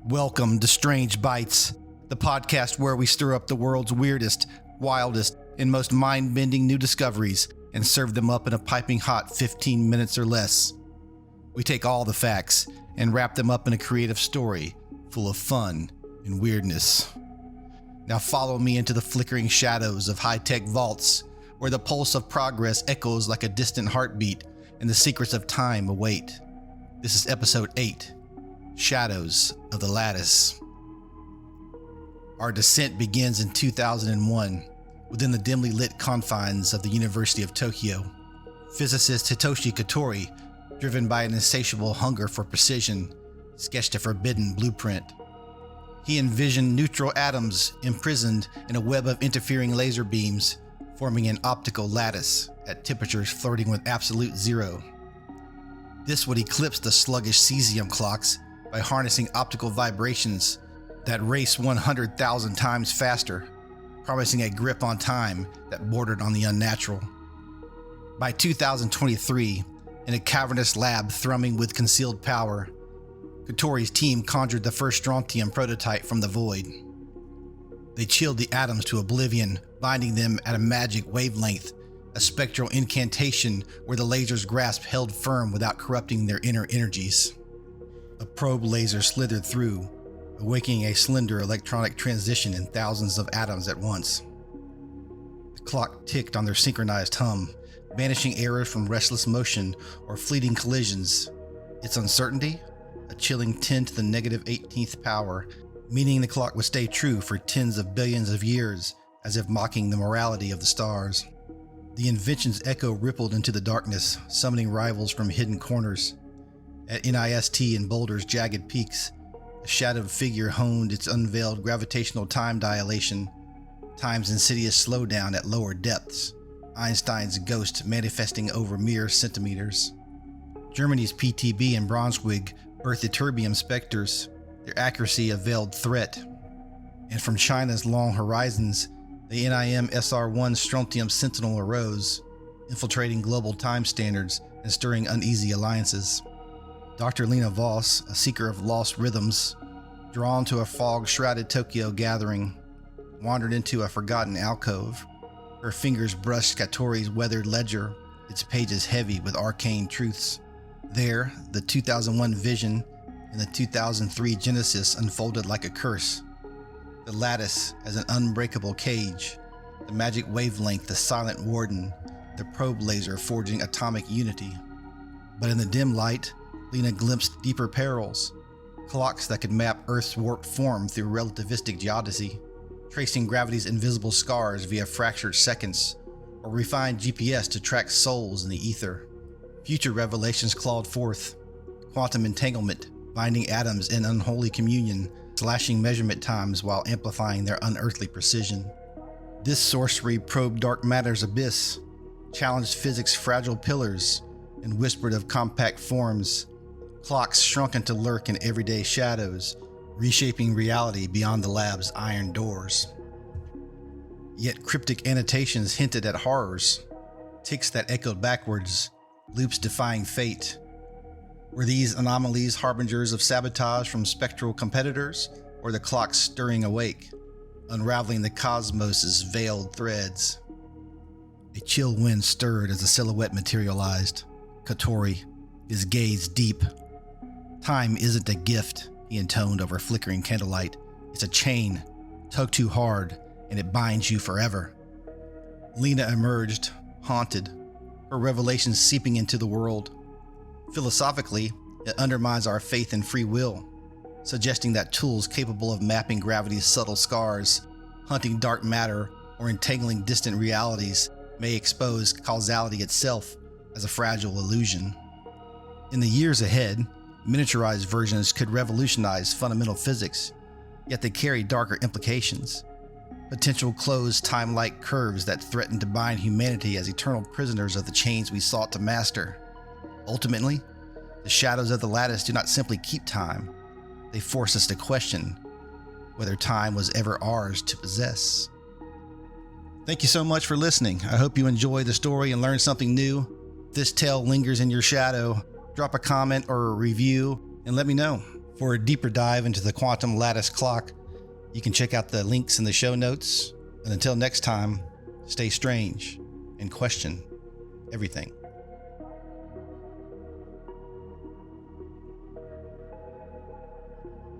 Welcome to Strange Bites, the podcast where we stir up the world's weirdest, wildest, and most mind-bending new discoveries and serve them up in a piping hot 15 minutes or less. We take all the facts and wrap them up in a creative story full of fun and weirdness. Now follow me into the flickering shadows of high-tech vaults where the pulse of progress echoes like a distant heartbeat and the secrets of time await. This is episode 8. Shadows of the Lattice. Our descent begins in 2001 within the dimly lit confines of the University of Tokyo. Physicist Hitoshi Katori, driven by an insatiable hunger for precision, sketched a forbidden blueprint. He envisioned neutral atoms imprisoned in a web of interfering laser beams, forming an optical lattice at temperatures flirting with absolute zero. This would eclipse the sluggish cesium clocks by harnessing optical vibrations that race 100,000 times faster, promising a grip on time that bordered on the unnatural. By 2023, in a cavernous lab thrumming with concealed power, Katori's team conjured the first strontium prototype from the void. They chilled the atoms to oblivion, binding them at a magic wavelength, a spectral incantation where the laser's grasp held firm without corrupting their inner energies. A probe laser slithered through, awakening a slender electronic transition in thousands of atoms at once. The clock ticked on their synchronized hum, banishing errors from restless motion or fleeting collisions. Its uncertainty? A chilling 10 to the negative 18th power, meaning the clock would stay true for tens of billions of years, as if mocking the morality of the stars. The invention's echo rippled into the darkness, summoning rivals from hidden corners. At NIST and Boulder's jagged peaks, a shadowed figure honed its unveiled gravitational time dilation, time's insidious slowdown at lower depths, Einstein's ghost manifesting over mere centimeters. Germany's PTB and Braunschweig birthed terbium specters, their accuracy a veiled threat. And from China's long horizons, the NIM SR-1 strontium sentinel arose, infiltrating global time standards and stirring uneasy alliances. Dr. Lena Voss, a seeker of lost rhythms, drawn to a fog-shrouded Tokyo gathering, wandered into a forgotten alcove. Her fingers brushed Katori's weathered ledger, its pages heavy with arcane truths. There, the 2001 vision and the 2003 Genesis unfolded like a curse. The lattice as an unbreakable cage, the magic wavelength the silent warden, the probe laser forging atomic unity. But in the dim light, Lena glimpsed deeper perils, clocks that could map Earth's warped form through relativistic geodesy, tracing gravity's invisible scars via fractured seconds, or refined GPS to track souls in the ether. Future revelations clawed forth, quantum entanglement, binding atoms in unholy communion, slashing measurement times while amplifying their unearthly precision. This sorcery probed dark matter's abyss, challenged physics' fragile pillars, and whispered of compact forms. Clocks shrunken to lurk in everyday shadows, reshaping reality beyond the lab's iron doors. Yet cryptic annotations hinted at horrors, ticks that echoed backwards, loops defying fate. Were these anomalies harbingers of sabotage from spectral competitors, or the clocks stirring awake, unraveling the cosmos's veiled threads? A chill wind stirred as the silhouette materialized. Katori, his gaze deep. Time isn't a gift, he intoned over flickering candlelight. It's a chain. Tug too hard, and it binds you forever. Lena emerged, haunted, her revelations seeping into the world. Philosophically, it undermines our faith in free will, suggesting that tools capable of mapping gravity's subtle scars, hunting dark matter, or entangling distant realities may expose causality itself as a fragile illusion. In the years ahead, miniaturized versions could revolutionize fundamental physics, yet they carry darker implications. Potential closed time-like curves that threaten to bind humanity as eternal prisoners of the chains we sought to master. Ultimately, the shadows of the lattice do not simply keep time. They force us to question whether time was ever ours to possess. Thank you so much for listening. I hope you enjoyed the story and learned something new. If this tale lingers in your shadow, drop a comment or a review and let me know. For a deeper dive into the quantum lattice clock, you can check out the links in the show notes. And until next time, stay strange and question everything.